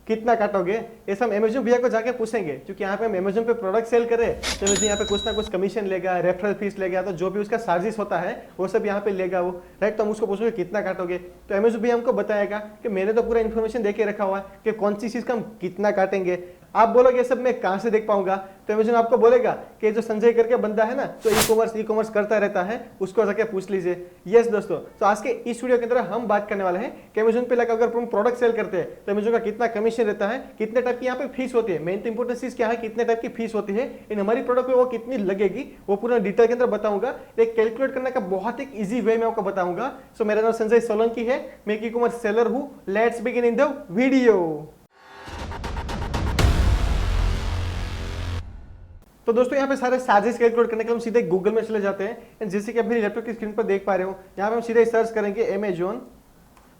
कितना काटोगे, ये सब अमेजन भैया को जाके पूछेंगे, क्योंकि यहाँ पे हम अमेजन पे प्रोडक्ट सेल करें तो अमेजन यहाँ पे कुछ ना कुछ कमीशन लेगा, रेफरल फीस लेगा, तो जो भी उसका चार्जेस होता है वो सब यहाँ पे लेगा वो, राइट। तो हम उसको पूछोगे कितना काटोगे, तो अमेजन भैया हमको बताएगा कि मैंने तो पूरा इन्फॉर्मेशन दे के रखा हुआ है कि कौन सी चीज का हम कितना काटेंगे। आप बोलोगे ये सब मैं कहाँ से देख पाऊंगा, तो अमेजन आपको बोलेगा कि जो संजय करके बंदा है ना, जो ई कॉमर्स करता रहता है, उसको जाके पूछ लीजिए। यस दोस्तों, तो आज के इस वीडियो के अंदर हम बात करने वाले हैं कि अमेजन पे अगर हम प्रोडक्ट सेल करते हैं तो अमेजन का कितना कमीशन रहता है, कितने टाइप की यहाँ पे फीस होती है, मेन तो इंपोर्टेंट चीज क्या है, कितने टाइप की फीस होती है, इन हमारी प्रोडक्ट पे वो कितनी लगेगी, वो पूरा डिटेल के अंदर बताऊंगा। एक कैलकुलेट करने का बहुत एक इजी वे में आपको बताऊंगा। सो मेरा नाम संजय सोलंकी है, मैं ई कॉमर्स सेलर हूँ। Let's begin in the video. तो दोस्तों यहाँ पे सारे चार्जेस कैलकुलेट करने के लिए हम सीधे गूगल में चले जाते हैं। जैसे कि आप मेरी लैपटॉप की स्क्रीन पर देख पा रहे हो, यहाँ पे हम सीधे सर्च करेंगे अमेजॉन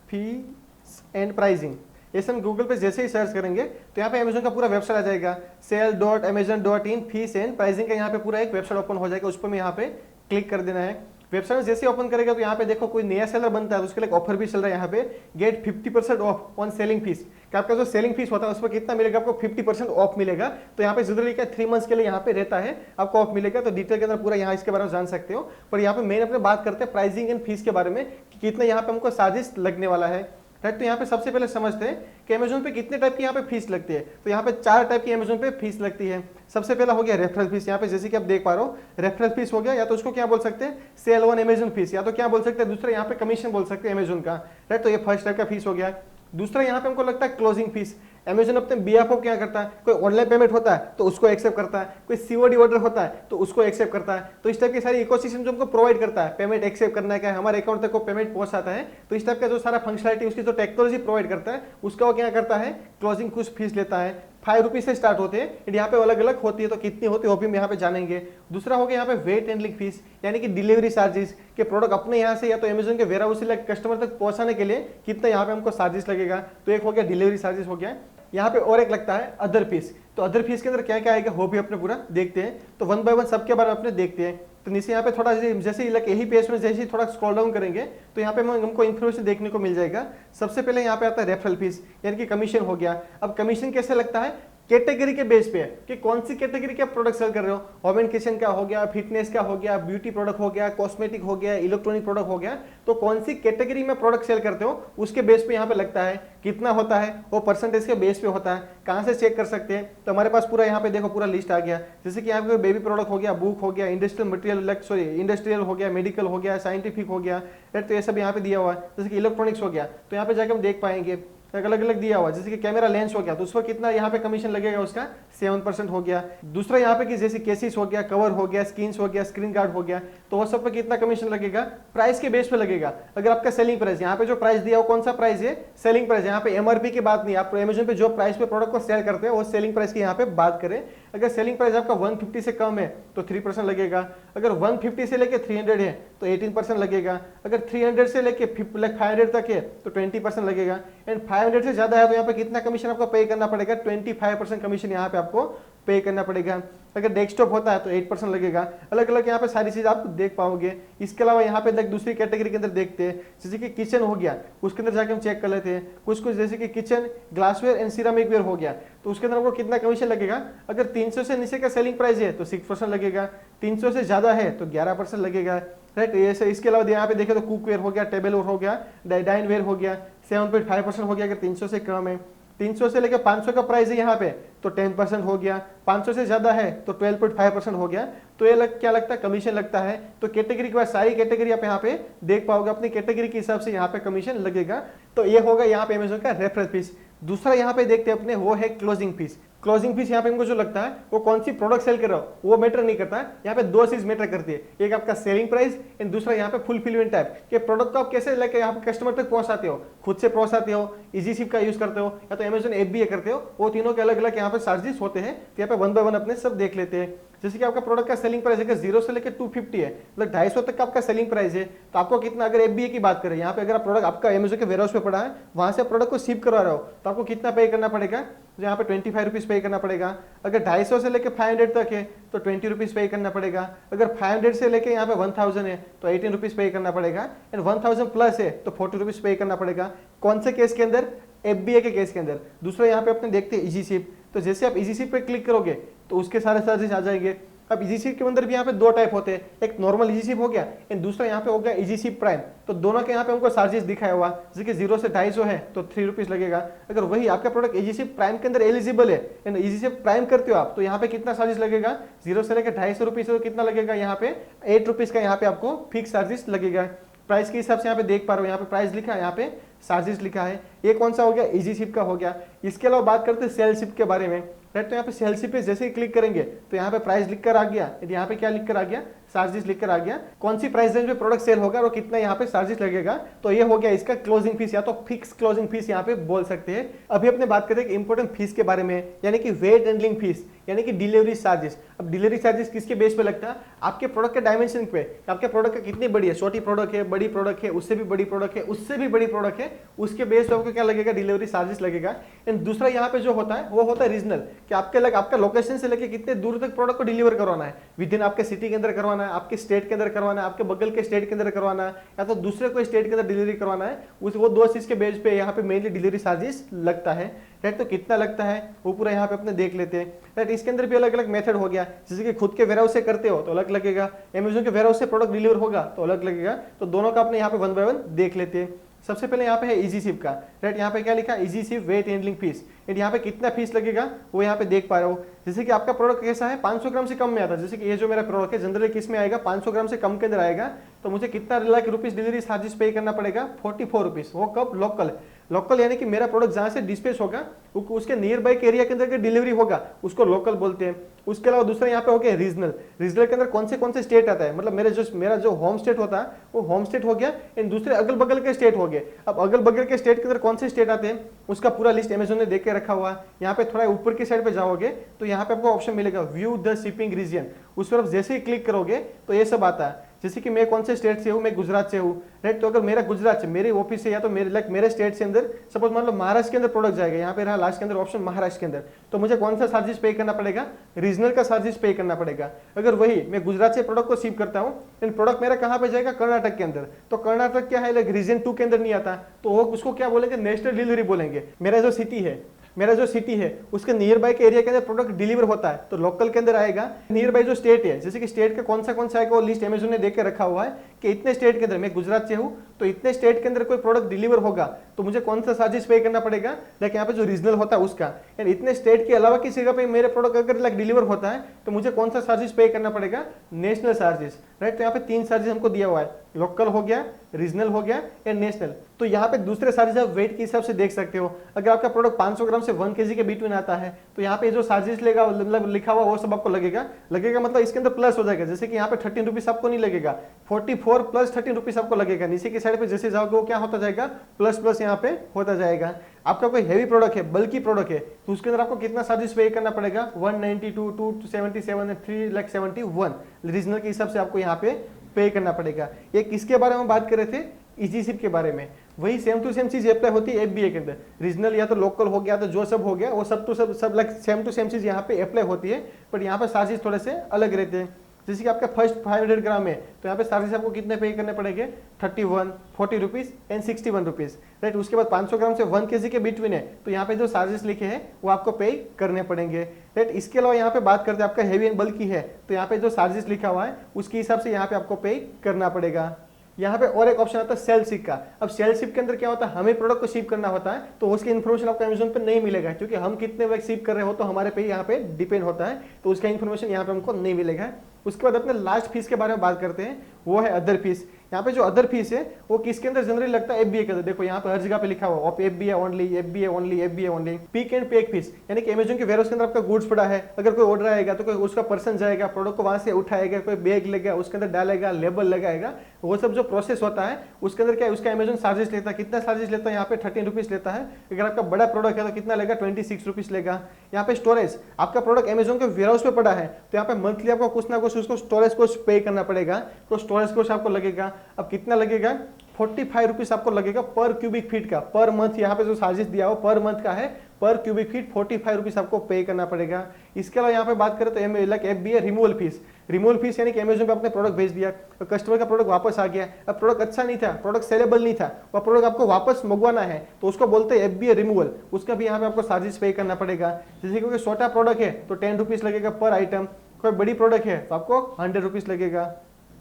फीस एंड प्राइसिंग। ऐसे हम गूगल पे जैसे ही सर्च करेंगे तो यहाँ पे अमेजन का पूरा वेबसाइट आ जाएगा, sell.amazon.in फीस एंड प्राइसिंग का यहाँ पे पूरा एक वेबसाइट ओपन हो जाएगा। उस पर यहाँ पे क्लिक कर देना है। वेबसाइट में जैसे ओपन करेगा तो यहाँ पे देखो कोई नया सेलर बनता है तो उसके लिए ऑफर भी चल रहा है, यहाँ पे get 50% off on selling fees, कि आपका जो सेलिंग फीस होता है उस पर कितना मिलेगा, आपको 50% ऑफ मिलेगा। तो यहाँ पे जरूरी क्या 3 मंथ्स के लिए यहाँ पे रहता है, आपको ऑफ मिलेगा। तो डिटेल के अंदर पूरा यहाँ इसके बारे में जान सकते हो। पर यहाँ पे मेन अपने बात करते हैं प्राइसिंग एंड फीस के बारे में कि कितना यहाँ पे हमको चार्जेस लगने वाला है, राइट। तो यहाँ पे सबसे पहले समझते हैं कि अमेजोन पे कितने टाइप की यहाँ पे फीस लगती है। तो यहाँ पे 4 टाइप की अमेजोन पे फीस लगती है। सबसे पहला हो गया रेफरल फीस, यहाँ पे जैसे कि आप देख पा रहे हो रेफरल फीस हो गया, या तो उसको क्या बोल सकते हैं सेल ऑन अमेजन फीस, या तो क्या बोल सकते हैं दूसरा यहाँ पे कमीशन बोल सकते हैं अमेजोन का, राइट। तो ये फर्स्ट टाइप का फीस हो गया। दूसरा यहाँ पे हमको लगता है क्लोजिंग फीस। अमेजन अपने बीएफ को क्या करता है, कोई ऑनलाइन पेमेंट होता है तो उसको एक्सेप्ट करता है, कोई सीओडी ऑर्डर होता है तो उसको एक्सेप्ट करता है। तो इस टाइप की सारी इकोसिस्टम जो हमको प्रोवाइड करता है, पेमेंट एक्सेप्ट करना है, हमारे अकाउंट तक को पेमेंट पहुंचाता है, तो इस टाइप का जो सारा फंक्शनलिटी उसकी जो टेक्नोलॉजी प्रोवाइड करता है उसका वो क्या करता है, क्लोजिंग कुछ फीस लेता है। 5 रुपीज से स्टार्ट होते हैं, यहाँ पे अलग अलग होती है, तो कितनी होती है वो भी हम यहाँ पे जानेंगे। दूसरा हो गया यहाँ पे वेट हैंडलिंग फीस, यानी कि डिलीवरी चार्जेस, के प्रोडक्ट अपने यहाँ से या तो अमेजन के वेयरहाउस से कस्टमर तक पहुंचाने के लिए कितना यहाँ पे हमको चार्जेस लगेगा। तो एक हो गया डिलीवरी चार्जेस हो गया। यहाँ पे और एक लगता है अदर फीस। तो अदर फीस के अंदर क्या क्या आएगा वो भी अपने पूरा देखते हैं। तो 1 बाय 1 सबके बारे में अपने देखते हैं। तो नीचे यहाँ पे थोड़ा जैसे यही पेज में जैसे थोड़ा स्क्रॉल डाउन करेंगे तो यहाँ पे हमको इन्फॉर्मेशन देखने को मिल जाएगा। सबसे पहले यहाँ पे आता है रेफरल फीस, यानी कि कमीशन हो गया। अब कमीशन कैसे लगता है, कैटेगरी के बेस पे है कि कौन सी कैटेगरी के प्रोडक्ट सेल कर रहे हो। होम एंड किचन का हो गया, फिटनेस का हो गया, ब्यूटी प्रोडक्ट हो गया, कॉस्मेटिक हो गया, इलेक्ट्रॉनिक प्रोडक्ट हो गया, तो कौन सी कैटेगरी में प्रोडक्ट सेल करते हो उसके बेस पे यहाँ पे लगता है। कितना होता है वो परसेंटेज के बेस पे होता है। कहाँ से चेक कर सकते हैं, तो हमारे पास पूरा यहाँ पे देखो पूरा लिस्ट आ गया। जैसे कि यहाँ पे बेबी प्रोडक्ट हो गया, बुक हो गया, इंडस्ट्रियल मटेरियल इंडस्ट्रियल हो गया, मेडिकल हो गया, साइंटिफिक हो गया, तो ये सब यहाँ पे दिया हुआ है। जैसे कि इलेक्ट्रॉनिक्स हो गया तो यहाँ पे जाकर हम देख पाएंगे अलग अलग दिया हुआ। जैसे कि कैमरा लेंस हो गया तो उस पर कितना यहाँ पे कमीशन लगेगा, उसका 7% हो गया। दूसरा यहाँ पे कि जैसे केसेस हो गया, कवर हो गया, स्क्रीन्स हो गया, स्क्रीन गार्ड हो गया, तो वो सब पे कितना कमीशन लगेगा, प्राइस के बेस पे लगेगा। अगर आपका सेलिंग प्राइस यहाँ पे जो प्राइस दिया हो कौन सा प्राइस है, सेलिंग प्राइस। यहाँ पे एमआरपी की बात नहीं, आप अमेजन पे जो प्राइस पे प्रोडक्ट को सेल करते हैं वो सेलिंग प्राइस की यहाँ पे बात करें। अगर सेलिंग प्राइस आपका 150 से कम है तो 3% लगेगा। अगर 150 से लेके 300 है तो 18% लगेगा। अगर 300 से लेके 500 तक है तो 20% लगेगा। एंड 500 से ज्यादा है तो यहाँ पे कितना कमीशन आपको पे करना पड़ेगा, 25% कमीशन यहाँ पे आपको पे करना पड़ेगा। अगर डेस्कटॉप होता है तो 8% लगेगा। अलग अलग यहाँ पे सारी चीज आप देख पाओगे। इसके अलावा यहाँ पे दूसरी कैटेगरी के अंदर देखते हैं, जैसे कि किचन हो गया, उसके अंदर जाके हम चेक कर लेते हैं। कुछ जैसे कि kitchen glassware and ceramic ware हो गया तो उसके अंदर आपको कितना कमीशन लगेगा। अगर 300 से नीचे का सेलिंग प्राइस है तो 6% लगेगा, 300 से ज्यादा है तो 11% लगेगा, राइट। ये इसके अलावा यहाँ पे देखें तो कुकवेयर हो गया, टेबल वेयर हो गया, डाइन वेयर हो गया, 7.5% हो गया अगर 300 से कम है। 300 से लेकर 500 का प्राइस है यहाँ पे तो 10% हो गया। 500 से ज्यादा है तो 12.5% हो गया। तो ये क्या लगता है, कमीशन लगता है। तो कैटेगरी के बाद सारी कैटेगरी आप यहाँ पे देख पाओगे, अपनी कैटेगरी के हिसाब से यहाँ पे कमीशन लगेगा। तो ये होगा यहाँ पे अमेजन का रेफरल फीस। दूसरा यहाँ पे देखते हैं अपने, वो है क्लोजिंग फीस। क्लोजिंग फीस यहाँ पे हमको जो लगता है वो कौन सी प्रोडक्ट सेल कर रहा हो वो मैटर नहीं करता है। यहाँ पे 2 चीज मैटर करती है, एक आपका सेलिंग प्राइस एंड दूसरा यहाँ पे फुलफिलमेंट टाइप के प्रोडक्ट को आप कैसे लेके यहाँ पे कस्टमर तक पहुंचाते हो, खुद से पहुंचाते हो, इजी शिप का यूज करते हो, या तो अमेजन ऐप भी करते हो। वो तीनों के अलग अलग यहाँ पे चार्जेस होते हैं। तो यहाँ पे 1 बाय 1 अपने सब देख लेते हैं। जैसे कि आपका प्रोडक्ट का सेलिंग प्राइस अगर 0 से लेकर 250 है, मतलब 250 तक का आपका सेलिंग प्राइस है, तो आपको कितना, अगर एफबीए की बात करें, यहाँ पे अगर प्रोडक्ट आपका अमेजन के वेयरहाउस पे पड़ा है, वहां से प्रोडक्ट को शिप करवा रहे हो, तो आपको कितना पे करना पड़ेगा, तो यहाँ पे 25 रुपीज पे करना पड़ेगा। अगर 250 से लेकर 500 तक है तो 20 रुपीज पे करना पड़ेगा। अगर 500 से लेकर यहाँ पे 1000 है तो 18 रुपीज पे करना पड़ेगा। एंड 1000 प्लस है तो 40 रुपीज पे करना पड़ेगा। कौन से केस के अंदर, FBA के केस के अंदर। दूसरा यहाँ पे अपने देखते हैं इजी शिप, तो जैसे आप इजी शिप पे क्लिक करोगे तो उसके सारे चार्जेस आ जाएंगे। अब इजी शिप के अंदर भी यहाँ पे दो टाइप होते हैं, एक नॉर्मल इजी शिप हो गया एंड दूसरा यहाँ पे हो गया इजी शिप प्राइम। तो दोनों के यहाँ पे हमको चार्जेस दिखाया हुआ, जैसे कि 0 से 250 है तो 3 रुपीज लगेगा। अगर वही आपका प्रोडक्ट इजी शिप प्राइम के अंदर एलिजिबल है एंड इजी शिप प्राइम करते हो आप, तो यहाँ पे कितना चार्जेस लगेगा, 0 से लेकर 250 रुपीज, तो कितना लगेगा यहाँ पे 8 रुपीज का यहाँ पे आपको फिक्स चार्जेस लगेगा। प्राइस के हिसाब से यहाँ पे देख पा रहे हो, यहाँ पे प्राइस लिखा है, यहाँ पे चार्जेस लिखा है। ये कौन सा हो गया, इजी शिप का हो गया। इसके अलावा बात करते हैं सेल शिप के बारे में, राइट। तो यहाँ पे सेल शिप पे जैसे ही क्लिक करेंगे तो यहाँ पे प्राइस लिखकर आ गया, यहाँ पे क्या लिखकर आ गया, चार्जेस लिखकर आ गया, कौन सी प्राइस रेंज में प्रोडक्ट सेल होगा और कितना यहाँ पे चार्जेस लगेगा। तो ये हो गया इसका क्लोजिंग फीस या तो फिक्स क्लोजिंग फीस यहाँ पे बोल सकते हैं। अभी अपने बात करें इंपॉर्टेंट फीस के बारे में, यानी कि वेट हैंडलिंग फीस, यानी कि डिलीवरी चार्जेस। अब डिलीवरी चार्जेस किसके बेस पे लगता है, आपके प्रोडक्ट के डायमेंशन पे, आपके प्रोडक्ट का कितनी बड़ी है, छोटी प्रोडक्ट है, बड़ी प्रोडक्ट है, उससे भी बड़ी प्रोडक्ट है, उससे भी बड़ी प्रोडक्ट है, उसके बेस पे आपको क्या लगेगा, डिलीवरी चार्जेस लगेगा। एंड दूसरा यहाँ पे जो होता है वो होता है रीजनल, कि आपका लोकेशन से लेके कितने दूर तक प्रोडक्ट को डिलीवर करवाना है, विद इन आपके सिटी के अंदर करवाना है, आपके स्टेट के अंदर करवाना है, आपके बगल के स्टेट के अंदर करवाना है, या तो दूसरे कोई स्टेट के अंदर डिलीवरी करवाना है, वो दो चीज के बेस पे यहाँ पे मेनली डिलीवरी चार्जेस लगता है, राइट। तो कितना लगता है वो पूरा यहाँ पे अपने देख लेते हैं, राइट। इसके अंदर भी अलग अलग मेथड हो गया, जैसे कि खुद के वेयरहाउस से करते हो तो अलग लगेगा, अमेज़न के वेयरहाउस से प्रोडक्ट डिलीवर होगा तो अलग लगेगा। तो दोनों का अपने यहाँ पे 1 बाय 1 देख लेते हैं। सबसे पहले यहाँ पे है इजी शिप का, राइट। यहाँ पे क्या लिखा है, easy ship weight handling fees, and यहाँ पे कितना फीस लगेगा वो यहाँ पे देख पा रहे हो। जैसे कि आपका प्रोडक्ट कैसा है, 500 ग्राम से कम में आता है, जैसे कि ये जो मेरा प्रोडक्ट है जनरली किस में आएगा, 500 ग्राम से कम के अंदर आएगा, तो मुझे कितना लाख रुपीज डिलीवरी चार्जेस पे करना पड़ेगा, 44 रुपीज। वो कब, लोकल, लोकल यानी कि मेरा प्रोडक्ट जहां से डिस्पैच होगा उसके नियर बाय के एरिया के अंदर डिलीवरी होगा उसको लोकल बोलते हैं। उसके अलावा दूसरा यहाँ पे हो गया रीजनल, रीजनल के अंदर कौन से स्टेट आता है, मतलब मेरा जो होम स्टेट होता है वो होम स्टेट हो गया, एंड दूसरे अगल बगल के स्टेट हो गए। अब अगल बगल के स्टेट के अंदर कौन से स्टेट आते हैं उसका पूरा लिस्ट अमेज़न ने देख के रखा हुआ है। यहाँ पे थोड़ा ऊपर की साइड पे जाओगे तो यहाँ पे आपको ऑप्शन मिलेगा व्यू द शिपिंग रीजन, उस पर आप जैसे ही क्लिक करोगे तो ये सब आता है। जैसे कि मैं कौन से स्टेट से हूँ, मैं गुजरात से हूँ, राइट। तो अगर मेरा गुजरात से मेरे ऑफिस से या तो मेरे स्टेट से अंदर सपोज मान लो महाराष्ट्र के अंदर प्रोडक्ट जाएगा, यहाँ पे रहा लास्ट के अंदर ऑप्शन महाराष्ट्र के अंदर, तो मुझे कौन सा चार्जेस पे करना पड़ेगा, रीजनल का चार्जेस पे करना पड़ेगा। अगर वही मैं गुजरात से प्रोडक्ट को शिप करता हूँ एंड प्रोडक्ट मेरा कहाँ पे जाएगा, कर्नाटक के अंदर, तो कर्नाटक क्या है, लाइक रीजन 2 के अंदर नहीं आता, तो वो उसको क्या बोलेंगे, नेशनल डिलीवरी बोलेंगे। मेरा जो सिटी है उसके नियर बाय के एरिया के अंदर प्रोडक्ट डिलीवर होता है तो लोकल के अंदर आएगा। नियर बाय जो स्टेट है, जैसे कि स्टेट का कौन सा आएगा वो लिस्ट अमेज़न ने देख के रखा हुआ है कि इतने स्टेट के अंदर, मैं गुजरात से हूँ तो इतने स्टेट के अंदर कोई प्रोडक्ट डिलीवर होगा तो मुझे कौन सा चार्जेस पे करना पड़ेगा, लाइक यहाँ पे जो रीजनल होता है उसका, एंड इतने स्टेट के अलावा किसी जगह पे मेरे प्रोडक्ट अगर लाइक डिलीवर होता है तो मुझे कौन सा चार्जेस पे करना पड़ेगा, नेशनल चार्जेस, राइट। तो यहाँ पे 3 चार्जेस हमको दिया हुआ है, लोकल हो गया, रीजनल हो गया एंड नेशनल। तो यहाँ पे दूसरे चार्जेस आप वेट के हिसाब से देख सकते हो। अगर आपका प्रोडक्ट 500 ग्राम से 1 kg के बीच में आता है तो यहाँ पे जो चार्जेस लेगा मतलब लिखा हुआ वो सब आपको लगेगा मतलब इसके अंदर प्लस हो जाएगा। जैसे कि यहाँ पे 13 रुपीज आपको नहीं लगेगा, 44 प्लस 13 रुपीज आपको लगेगा। नीचे की साइड पे जैसे जाओगे वो क्या होता जाएगा, प्लस यहाँ पे होता जाएगा। आपका कोई हेवी प्रोडक्ट है, बल्कि प्रोडक्ट है, तो उसके अंदर आपको कितना चार्जेस पे करना पड़ेगा, 192, 277, 371 रीजनल के हिसाब से आपको यहाँ पे करना पड़ेगा। ये किसके बारे में बात कर रहे थे, इजी शिप के बारे में। वही सेम टू सेम चीज अप्लाई होती है FBA के अंदर, रीजनल या तो लोकल हो गया तो जो सब हो गया वो सब लाइक सेम टू सेम चीज यहाँ पे अप्लाई होती है, बट यहाँ पे चार्जेस थोड़े से अलग रहते हैं। जैसे कि आपका फर्स्ट 500 ग्राम है तो यहाँ पे चार्जेस आपको कितने पे करने पड़ेंगे, 31, 40 रुपीज एंड 61 रुपीज, राइट। उसके बाद 500 ग्राम से 1 kg के बीच में है तो यहाँ पे जो चार्जेस लिखे हैं वो आपको पे करने पड़ेंगे, राइट। इसके अलावा यहाँ पे बात करते हैं आपका हेवी एंड बल्कि है तो यहाँ पे जो चार्जेस लिखा हुआ है उसके हिसाब से यहाँ पे आपको पे करना पड़ेगा। यहाँ पे और एक ऑप्शन आता है सेल शिप का। अब सेल शिप के अंदर क्या होता है, हमें प्रोडक्ट को शिप करना होता है तो उसकी इन्फॉर्मेशन आपको अमेज़न पे नहीं मिलेगा, क्योंकि हम कितने वक्त शिप कर रहे हो तो हमारे पे यहाँ पे डिपेंड होता है, तो उसका इन्फॉर्मेशन यहाँ पे हमको नहीं मिलेगा। उसके बाद अपने लास्ट फीस के बारे में बात करते हैं, वो है अदर फीस। यहाँ पे जो अदर फीस है वो किसके अंदर जनरली लगता है, FBA के अंदर। देखो यहाँ पे हर जगह पे लिखा हुआ FBA only, FBA only, FBA only. Pick and pack fees, यानी कि अमेज़न के वेयरहाउस के अंदर आपका गुड्स पड़ा है, अगर कोई ऑर्डर आएगा तो कोई उसका पर्सन जाएगा, प्रोडक्ट को वहां से उठाएगा, कोई बैग लेगा, उसके अंदर डालेगा, लेबल लगाएगा, वो सब जो प्रोसेस होता है उसके अंदर क्या है, उसका अमेज़न चार्जेस लेता है। कितना चार्जेस लेता है, यहाँ पे 13 रुपीज लेता है। अगर आपका बड़ा प्रोडक्ट है तो कितना लेगा, 26 रुपीज लेगा। यहाँ पे स्टोरेज, आपका प्रोडक्ट अमेज़न के वेयरहाउस पे पड़ा है तो यहाँ पे मंथली आपको कुछ ना कुछ उसको स्टोरेज को पे करना पड़ेगा, तो स्टोरेज कोस्ट आपको लगेगा। अब कितना लगेगा, ₹45 आपको लगेगा पर क्यूबिक फीट का, पर मंथ। यहाँ पे जो चार्जेस दिया हो पर मंथ का है, पर क्यूबिक फीट ₹45 आपको पे करना पड़ेगा। इसके अलावा यहाँ पे बात करें तो like FBA removal fees. Removal fees यानी कि अमेजन पे आपने प्रोडक्ट भेज दिया, तो कस्टमर का प्रोडक्ट वापस आ गया, अब प्रोडक्ट अच्छा नहीं था, प्रोडक्ट सेलेबल नहीं था, वह प्रोडक्ट आपको वापस मंगवाना है, तो उसको बोलते हैं FBA रिमूवल। उसका भी यहाँ पे आपको चार्जेस पे करना पड़ेगा। जैसे क्योंकि छोटा प्रोडक्ट है तो ₹10 लगेगा पर आइटम, कोई बड़ी प्रोडक्ट है तो आपको ₹100 लगेगा।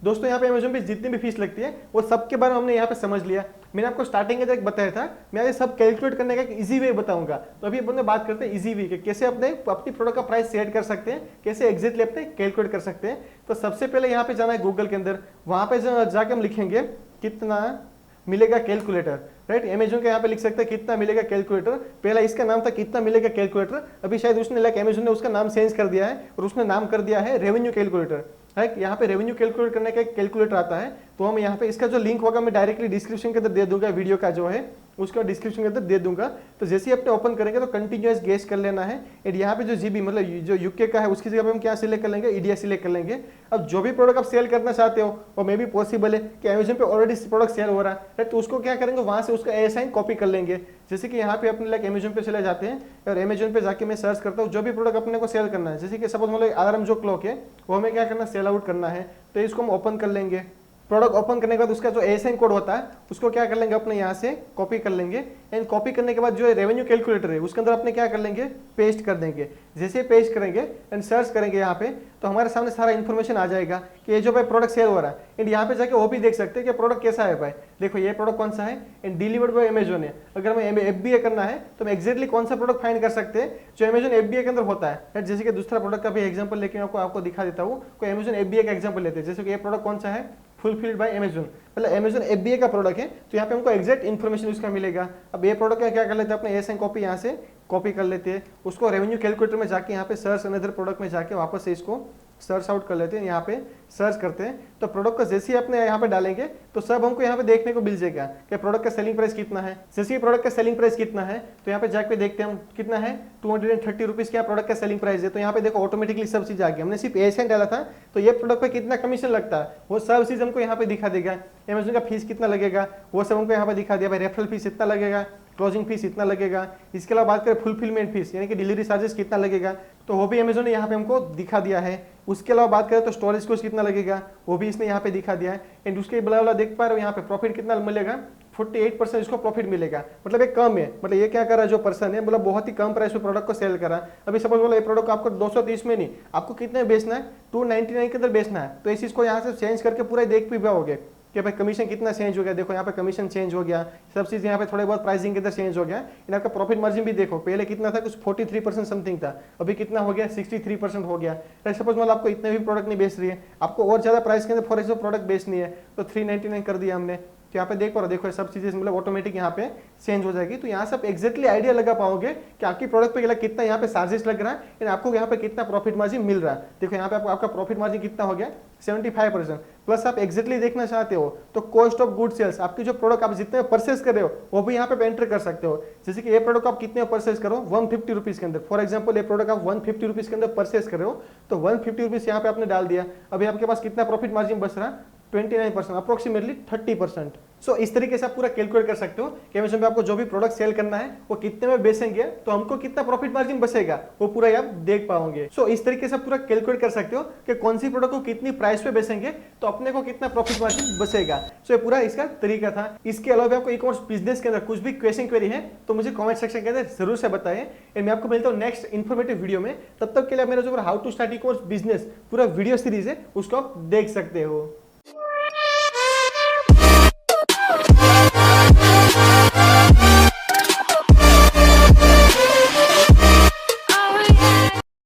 दोस्तों यहाँ पे अमेजन पे जितनी भी फीस लगती है वो सबके बारे में हमने यहाँ पे समझ लिया। मैंने आपको स्टार्टिंग में तक बताया था, मैं ये सब कैलकुलेट करने का एक इजी वे बताऊंगा। तो अभी अपन बात करते हैं इजी वे के, कैसे अपने अपनी प्रोडक्ट का प्राइस सेट कर सकते हैं, कैसे एग्जैक्टली अपने कैलकुलेट कर सकते हैं। तो सबसे पहले यहाँ पे जाना है गूगल के अंदर, वहां पे जाके हम लिखेंगे कितना मिलेगा कैलकुलेटर, राइट। अमेजन के यहाँ पे लिख सकते हैं कितना मिलेगा कैलकुलेटर। पहला इसका नाम था कितना मिलेगा कैलकुलेटर, अभी शायद उसने लाइक अमेजन ने उसका नाम चेंज कर दिया है और उसने नाम कर दिया है रेवेन्यू कैलकुलेटर, राइट। यहाँ पे रेवेन्यू कैलकुलेट करने का एक कैलकुलेटर आता है, तो हम यहाँ पे इसका जो लिंक होगा मैं डायरेक्टली डिस्क्रिप्शन के अंदर दे दूंगा, वीडियो का जो है उसका डिस्क्रिप्शन के अंदर दे दूंगा। तो जैसे ही अपने ओपन करेंगे तो कंटिन्यूअस गेस कर लेना है। एंड यहाँ पे जो जीबी मतलब जो यूके का है उसकी जगह पे हम क्या सिलेक्ट कर लेंगे, इंडिया सिलेक्ट कर लेंगे। अब जो भी प्रोडक्ट आप सेल करना चाहते हो वो मे भी पॉसिबल है कि अमेजन पे ऑलरेडी प्रोडक्ट सेल हो रहा है, तो उसको क्या करेंगे वहां से उसका ASIN कॉपी कर लेंगे। जैसे कि यहाँ पे अपने लाइक अमेजन पे चले जाते हैं और अमेजन पे जाके मैं सर्च करता हूँ जो भी प्रोडक्ट अपने को सेल करना है। जैसे कि सपोज मतलब अलार्म जो क्लॉक है वो हमें क्या करना, सेल आउट करना है, तो इसको हम ओपन कर लेंगे। प्रोडक्ट ओपन करने के बाद उसका जो ASIN कोड होता है उसको क्या कर लेंगे, अपने यहाँ से कॉपी कर लेंगे। एंड कॉपी करने के बाद जो रेवेन्यू कैलकुलेटर है उसके अंदर अपने क्या कर लेंगे, पेस्ट कर देंगे। जैसे पेस्ट करेंगे एंड सर्च करेंगे यहाँ पे तो हमारे सामने सारा इन्फॉर्मेशन आ जाएगा कि ये जो भाई प्रोडक्ट सेल हो रहा है। एंड यहाँ पे जाके वो भी देख सकते हैं कि प्रोडक्ट कैसा है भाई, देखो ये प्रोडक्ट कौन सा है एंड डिलीवर्ड बाय अमेजन है। अगर हमें FBA करना है तो हम एक्जैक्टली कौन सा प्रोडक्ट फाइंड कर सकते हैं जो अमेजन FBA के अंदर होता है। जैसे कि दूसरा प्रोडक्ट का भी एग्जाम्पल लेके आपको दिखा देता हूँ, कोई अमेजन FBA का एग्जाम्पल लेते हैं। जैसे कि ये प्रोडक्ट कौन सा है, फुलफिल्ड बाय अमेजन, मतलब अमेजन FBA का प्रोडक्ट है, तो यहाँ पे हमको एग्जैक्ट इन्फॉर्मेशन उसका मिलेगा। अब ये प्रोडक्ट का क्या कर लेते हैं, अपने ASIN कॉपी यहाँ से कॉपी कर लेते हैं, उसको रेवेन्यू कैलकुलेटर में जाके यहाँ पे सर्च अनदर प्रोडक्ट में जाके वापस से इसको सर्च आउट कर लेते हैं। यहाँ पे सर्च करते हैं तो प्रोडक्ट को जैसे ही अपने यहाँ पे डालेंगे तो सब हमको यहाँ पे देखने को मिल जाएगा कि प्रोडक्ट का सेलिंग प्राइस कितना है। जैसे ही प्रोडक्ट का सेलिंग प्राइस कितना है तो यहाँ पे जाके देखते हैं हम कितना है, ₹230 क्या प्रोडक्ट का सेलिंग प्राइस है। तो यहाँ पे देखो ऑटोमेटिकली सब चीज आ गई, हमने सिर्फ ASIN डाला था तो ये प्रोडक्ट पे कितना कमीशन लगता है वो सब चीज हमको यहाँ पे दिखा देगा। अमेजन का फीस कितना लगेगा वो सब हमको यहाँ पे दिखा दिया, भाई रेफरल फीस इतना लगेगा, क्लोजिंग फीस इतना लगेगा। इसके अलावा बात करें फुलफिलमेंट फीस यानी कि डिलीवरी चार्जेस कितना लगेगा तो वो भी अमेजन ने यहाँ पे हमको दिखा दिया है। उसके अलावा बात करें तो स्टोरेज कॉस्ट कितना लगेगा वो भी इसने यहाँ पे दिखा दिया है। एंड उसके बला देख पा रहे हो यहाँ पे प्रॉफिट कितना मिलेगा, 48% इसको प्रॉफिट मिलेगा, मतलब ये कम है। मतलब ये क्या कर रहा है जो पर्सन है, मतलब बहुत ही कम प्राइस पे प्रोडक्ट को सेल कर रहा है। अभी सपोज बोलो ये प्रोडक्ट आपको 230 में नहीं, आपको कितने बेचना है, 299 के अंदर बेचना है, तो इस चीज को यहाँ से चेंज करके पूरा देख भी पाओगे कि भाई कमीशन कितना चेंज हो गया। देखो यहाँ पे कमीशन चेंज हो गया, सब चीज यहाँ पे थोड़े बहुत प्राइसिंग के अंदर चेंज हो गया। इन आपका प्रॉफिट मार्जिन भी देखो, पहले कितना था, कुछ 43% समथिंग था, अभी कितना हो गया, 63% हो गया। सपोज मतलब आपको इतने भी प्रोडक्ट नहीं बेच रही है, आपको और ज्यादा प्राइस के अंदर फॉर एग्जाम्पल प्रोडक्ट बेचनी है तो 399 कर दिया हमने। तो यहाँ पे देख पाओ, देखो सब चीजें मतलब ऑटोमेटिक यहाँ पे चेंज हो जाएगी। तो यहाँ से आप एक्जैक्टली आइडिया लगा पाओगे कि आपकी प्रोडक्ट पे कितना यहाँ पे चार्जेस लग रहा है एंड आपको यहाँ पे कितना प्रॉफिट मार्जिन मिल रहा है। देखो यहाँ पे आपका प्रॉफिट मार्जिन कितना हो गया, 75%। प्लस आप एक्जैक्टली देखना चाहते हो तो कॉस्ट ऑफ गुड सेल्स, आपकी जो प्रोडक्ट आप जितने परचेस कर रहे हो वो भी यहाँ पे एंटर कर सकते हो। जैसे कि ये प्रोडक्ट आप कितने परचेस करो, 150 रुपीज के अंदर, फॉर एग्जाम्पल ये प्रोडक्ट आप 150 रुपीज के अंदर परचेस कर रहे हो तो 150 रुपीज यहाँ पे आपने डाल दिया। अभी आपके पास कितना प्रॉफिट मार्जिन बच रहा है, 29%, अप्रोक्सीमेटली 30%। सो इस तरीके से आप पूरा कैलकुलेट कर सकते हो कि अमेजन पे आपको जो भी प्रोडक्ट सेल करना है वो कितने में बेचेंगे तो हमको कितना प्रॉफिट मार्जिन बचेगा वो पूरा आप देख पाओगे। सो इस तरीके से आप पूरा कैलकुलेट कर सकते हो कि कौन सी प्रोडक्ट को कितनी प्राइस पे बेचेंगे तो अपने को कितना प्रॉफिट मार्जिन बचेगा। सो ये पूरा इसका तरीका था। इसके अलावा आपको ई कॉमर्स बिजनेस के अंदर कुछ भी क्वेश्चन क्वेरी है तो मुझे कॉमेंट सेक्शन के अंदर जरूर से बताएं। एंड मैं आपको मिलता हूँ नेक्स्ट इन्फॉर्मेटिव वीडियो में। तब तक के लिए मेरा जो how to start e commerce business पूरा वीडियो सीरीज है उसको आप देख सकते हो।